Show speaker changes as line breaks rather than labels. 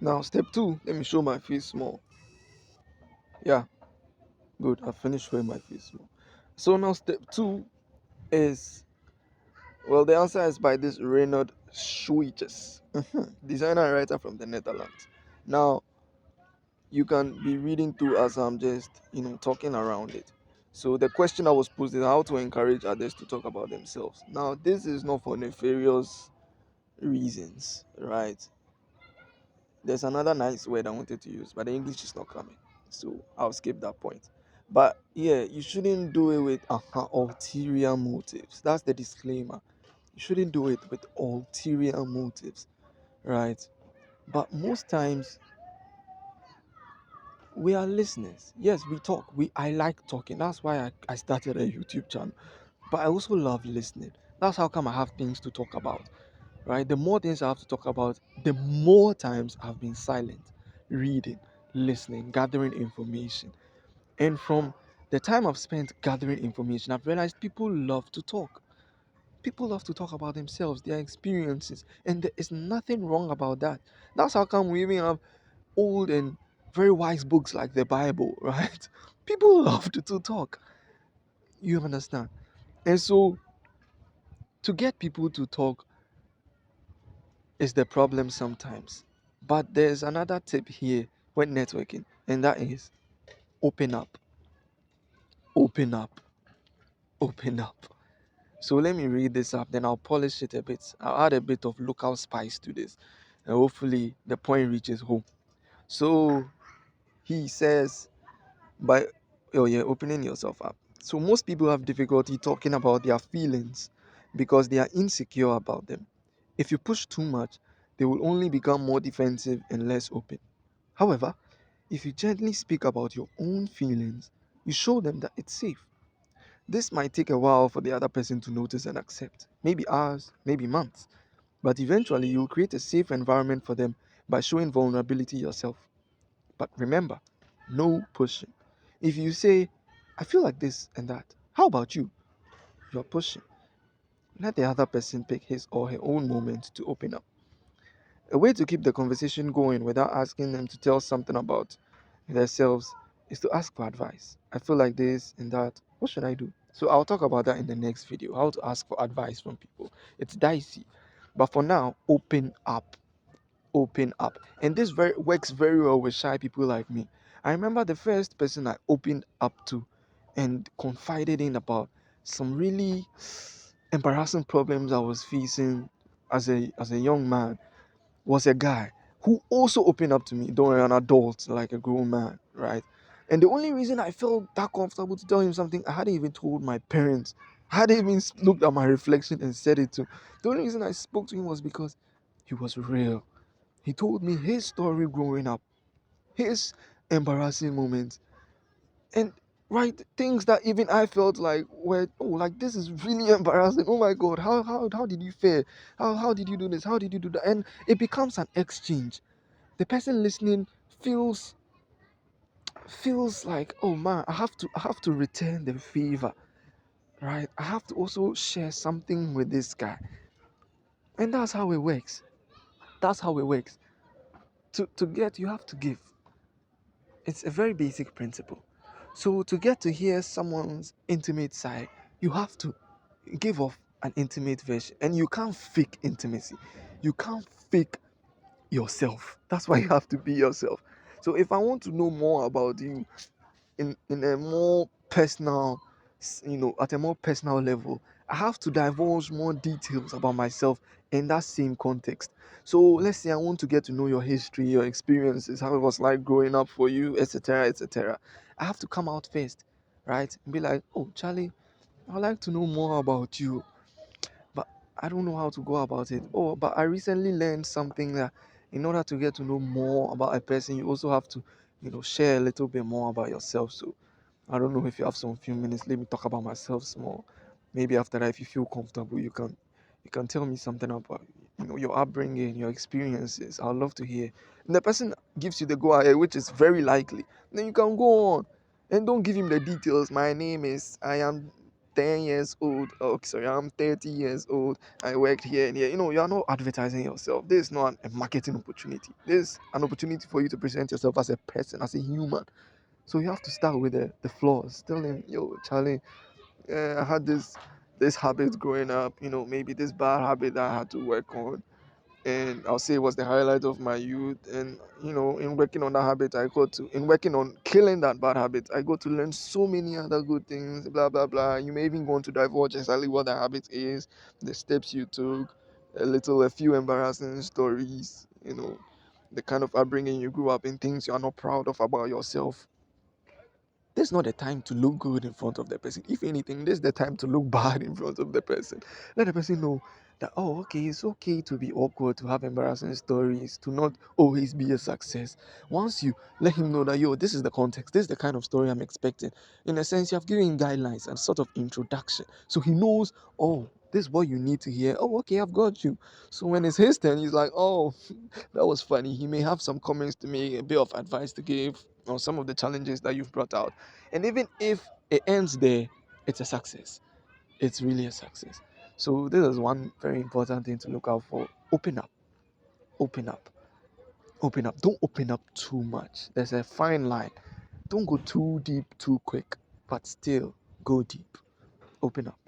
Now, step two, let me show my face small. Yeah, good. I finished showing my face small. So now, step two is, well, the answer is by this Reynard Schuyters, designer and writer from the Netherlands. Now, you can be reading through as I'm just, talking around it. So the question I was posed is how to encourage others to talk about themselves. Now, this is not for nefarious reasons, right? There's another nice word I wanted to use, but the English is not coming. So I'll skip that point. But yeah, you shouldn't do it with ulterior motives. That's the disclaimer. You shouldn't do it with ulterior motives, right? But most times we are listeners. Yes, we talk. I like talking. That's why I started a YouTube channel. But I also love listening. That's how come I have things to talk about. Right? The more things I have to talk about, the more times I've been silent, reading, listening, gathering information. And from the time I've spent gathering information, I've realized people love to talk. People love to talk about themselves, their experiences, and there is nothing wrong about that. That's how come we even have old and very wise books like the Bible, right? People love to talk. You understand? And so to get people to talk is the problem sometimes. But there's another tip here when networking, and that is open up, open up, open up. So let me read this up, then I'll polish it a bit. I'll add a bit of local spice to this, and hopefully the point reaches home. So he says, by oh yeah, opening yourself up. So most people have difficulty talking about their feelings because they are insecure about them. If you push too much, they will only become more defensive and less open. However, if you gently speak about your own feelings, you show them that it's safe. This might take a while for the other person to notice and accept, maybe hours, maybe months, but eventually you'll create a safe environment for them by showing vulnerability yourself. But remember, no pushing. If you say, I feel like this and that, how about you? You're pushing. Let the other person pick his or her own moment to open up. A way to keep the conversation going without asking them to tell something about themselves is to ask for advice. I feel like this and that. What should I do? So I'll talk about that in the next video. How to ask for advice from people. It's dicey. But for now, open up. Open up. And this very works very well with shy people like me. I remember the first person I opened up to and confided in about some really embarrassing problems I was facing as a young man was a guy who also opened up to me, though an adult, like a grown man, right? And the only reason I felt that comfortable to tell him something, I hadn't even told my parents. I hadn't even looked at my reflection and said it to him. The only reason I spoke to him was because he was real. He told me his story growing up, his embarrassing moments, and right things that even I felt like were like this is really embarrassing. Oh my god, how did you fare? How did you do this? How did you do that? And it becomes an exchange. The person listening feels like, oh man, I have to return the favor, right? I have to also share something with this guy. And that's how it works. That's how it works. To get, you have to give. It's a very basic principle. So to get to hear someone's intimate side, you have to give off an intimate version. And you can't fake intimacy. You can't fake yourself. That's why you have to be yourself. So if I want to know more about you in a more personal, at a more personal level, I have to divulge more details about myself in that same context. So let's say I want to get to know your history, your experiences, how it was like growing up for you, etc., etc. I have to come out first, right? And be like, oh Charlie, I'd like to know more about you, but I don't know how to go about it. Oh, but I recently learned something that in order to get to know more about a person, you also have to, share a little bit more about yourself. So I don't know if you have some few minutes. Let me talk about myself small. Maybe after that, if you feel comfortable, you can tell me something about your upbringing, your experiences. I'd love to hear. And the person gives you the go ahead, which is very likely. Then you can go on, and don't give him the details. My name is. I am. 10 years old. Oh, sorry, I'm 30 years old. I worked here and here. You are not advertising yourself. This is not a marketing opportunity. This is an opportunity for you to present yourself as a person, as a human. So you have to start with the flaws. Tell him, yo, Charlie, I had this habit growing up. Maybe this bad habit that I had to work on, and I'll say it was the highlight of my youth. And in working on that habit, in working on killing that bad habit, I got to learn so many other good things. Blah blah blah. You may even want to divulge exactly what that habit is, the steps you took, a few embarrassing stories. The kind of upbringing you grew up in, things you are not proud of about yourself. This is not the time to look good in front of the person. If anything, this is the time to look bad in front of the person. Let the person know that, oh, okay, it's okay to be awkward, to have embarrassing stories, to not always be a success. Once you let him know that, yo, this is the context, this is the kind of story I'm expecting. In a sense, you have given him guidelines and sort of introduction. So he knows, oh, this is what you need to hear. Oh, okay, I've got you. So when it's his turn, he's like, oh, that was funny. He may have some comments to make, a bit of advice to give on some of the challenges that you've brought out. And even if it ends there, it's a success. It's really a success. So this is one very important thing to look out for. Open up. Open up. Open up. Don't open up too much. There's a fine line. Don't go too deep too quick, but still go deep. Open up.